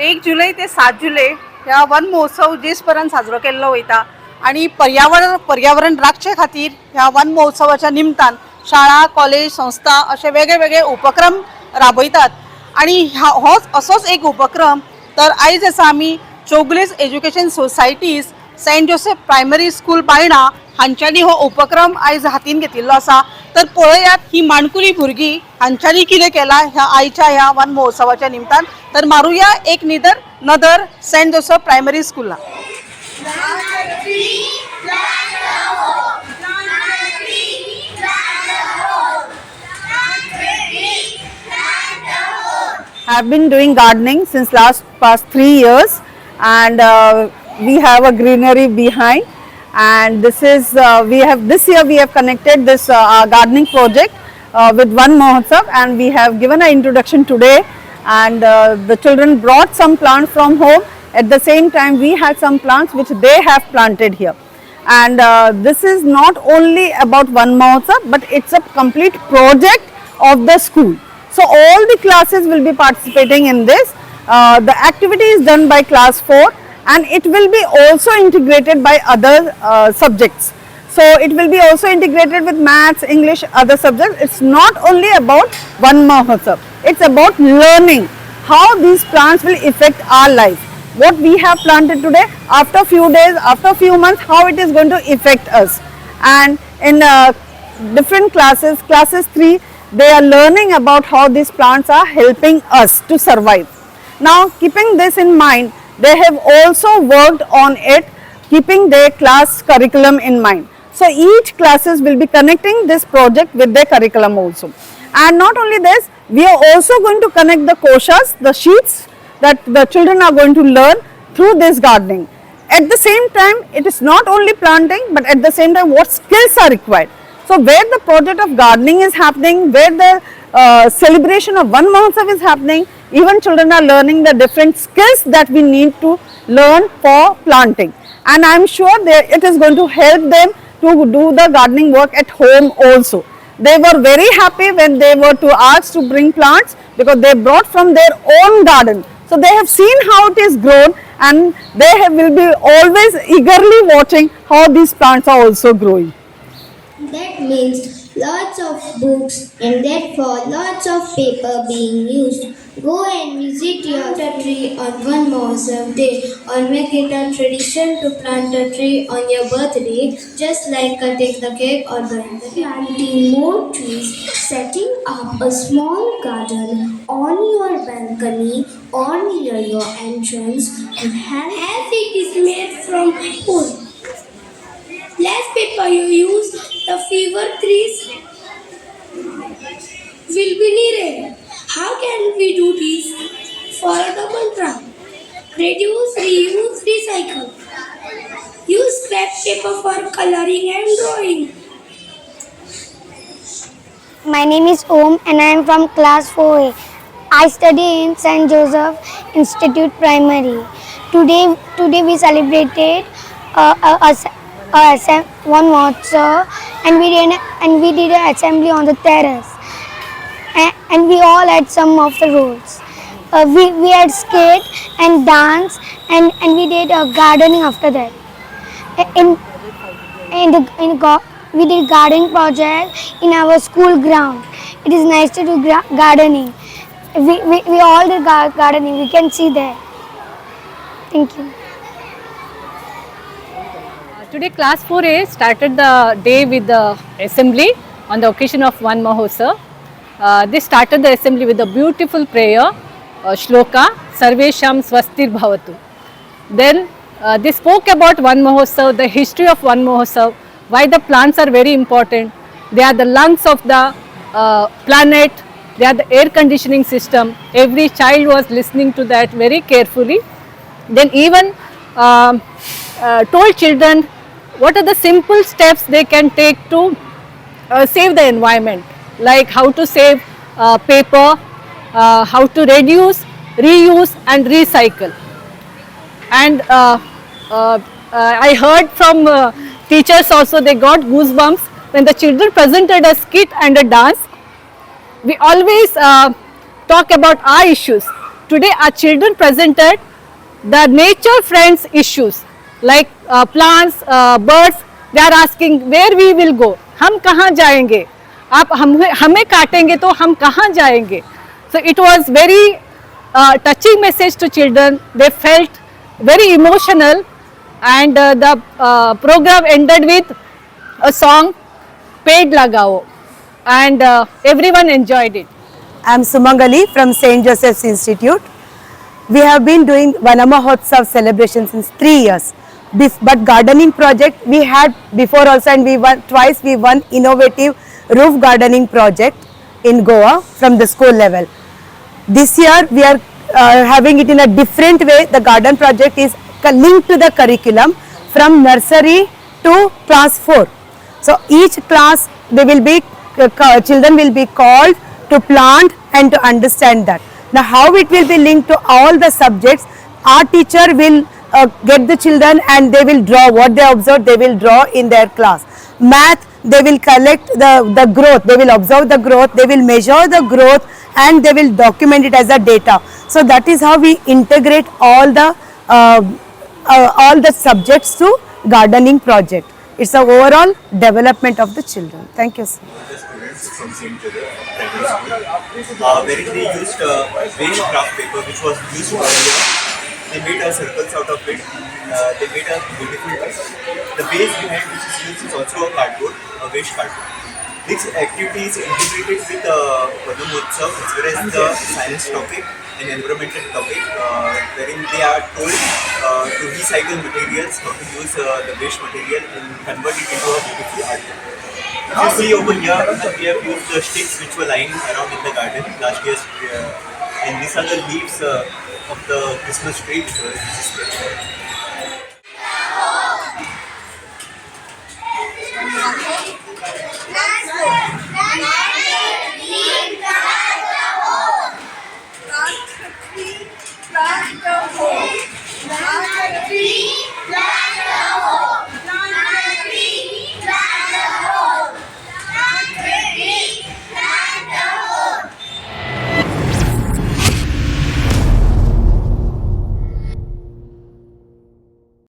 1 जुलै ते 7 जुलै ह्या वन महोत्सव देशभरात साजरो केल्लो वयता आणि पर्यावरण राखचे खातीर ह्या वन महोत्सवाच्या निमतान शाळा कॉलेज संस्था असे वेगळे वेगळे उपक्रम राबयतात आणि होच असोच एक उपक्रम तर आयज आसा आमी Chowgule's education society's saint Joseph primary school Baina हांच्यांनी हो उपक्रम आयज हातीन घेतिल्लो आसा तर पळयात ही माणकुली भुरगीं हांच्यांनी कितें केलां ह्या आयच्या ह्या वन महोत्सवाच्या निमतान तर मारुया एक नदर सेंट जोसेफ प्रायमरी स्कूला I've been doing gardening since past 3 years, and we have a greenery behind. And this year we have connected this gardening project with One Mahotsav, and we have given an introduction today. And the children brought some plants from home. At the same time, we had some plants which they have planted here. And this is not only about One Mahotsav, but it's a complete project of the school. So all the classes will be participating in this. The activity is done by class 4 and it will be also integrated by other subjects. So it will be also integrated with maths, English, other subjects. It's not only about One Mahotsav. It's about learning how these plants will affect our life. What we have planted today, after few days, after few months, how it is going to affect us. And in different classes 3, they are learning about how these plants are helping us to survive. Now, keeping this in mind, they have also worked on it, keeping their class curriculum in mind. So each classes will be connecting this project with their curriculum also. And not only this, we are also going to connect the koshas, the sheets that the children are going to learn through this gardening. At the same time, it is not only planting, but at the same time what skills are required. So where the project of gardening is happening, where the celebration of One Mahotsav is happening, even children are learning the different skills that we need to learn for planting. And I am sure it is going to help them to do the gardening work at home also. They were very happy when they were asked to bring plants because they brought from their own garden. So they have seen how it is grown and will be always eagerly watching how these plants are also growing. That means lots of books and therefore lots of paper being used. Go and visit your tree on One Mahotsav day or make it a tradition to plant a tree on your birthday, just like cutting the cake or burning the cake. Planting more trees, setting up a small garden on your balcony or near your entrance, and as it is made from wood. Less paper you use, the fewer trees will be needed. How can we do this? Follow the mantra. Reduce, reuse, recycle. Use scrap paper for coloring and drawing. My name is Om and I am from class 4A. I study in St. Joseph Institute Primary. Today we celebrated One Mahotsav and we did an assembly on the terrace. And we all had some of the roles. We had skate and dance and we did a gardening after that. We did gardening project in our school ground. It is nice to do gardening. We all did gardening. We can see there. Thank you. Today class 4A started the day with the assembly on the occasion of One Mahotsav. They started the assembly with a beautiful prayer, shloka, Sarvesham Swastir Bhavatu. Then they spoke about One Mahotsav, the history of One Mahotsav, why the plants are very important. They are the lungs of the planet, they are the air conditioning system. Every child was listening to that very carefully. Then even told children what are the simple steps they can take to save the environment, like how to save paper, how to reduce, reuse and recycle. And I heard from teachers also, they got goosebumps when the children presented a skit and a dance. We always talk about our issues, today our children presented the nature friends issues like plants, birds. They are asking where we will go. हम कहाँ जाएंगे? आप हमें काटेंगे तो हम कहाँ जाएंगे? So it was very touching message to children. They felt very emotional, and the program ended with a song, Ped Lagao, and everyone enjoyed it. I am Sumangali from St. Joseph's Institute. We have been doing Vana Mahotsav celebration since 3 years. But gardening project we had before also, and we won twice. We won innovative roof gardening project in Goa from the school level. This year we are having it in a different way. The garden project is linked to the curriculum from nursery to class 4. So each class they will be children will be called to plant and to understand that. Now how it will be linked to all the subjects, our teacher will get the children and they will draw what they observe, they will draw in their class. Math, they will collect the growth, they will observe the growth, they will measure the growth and they will document it as a data. So that is how we integrate all the subjects to gardening project. It's the overall development of the children. Thank you, sir. The students from St. Joseph Primary School, wherein they used waste craft paper which was used earlier. They made circles out of it. They made a beautiful dress. The base behind which is used is also a cardboard, a waste cardboard. This activity is integrated with Vana Mahotsav as well as the science topic and environmental topic, wherein they are told to recycle materials, how to use the waste material and convert it into a beautiful art. If you see over here, we have used the sticks which were lying around in the garden last year's, and these are the leaves of the Christmas tree which is there.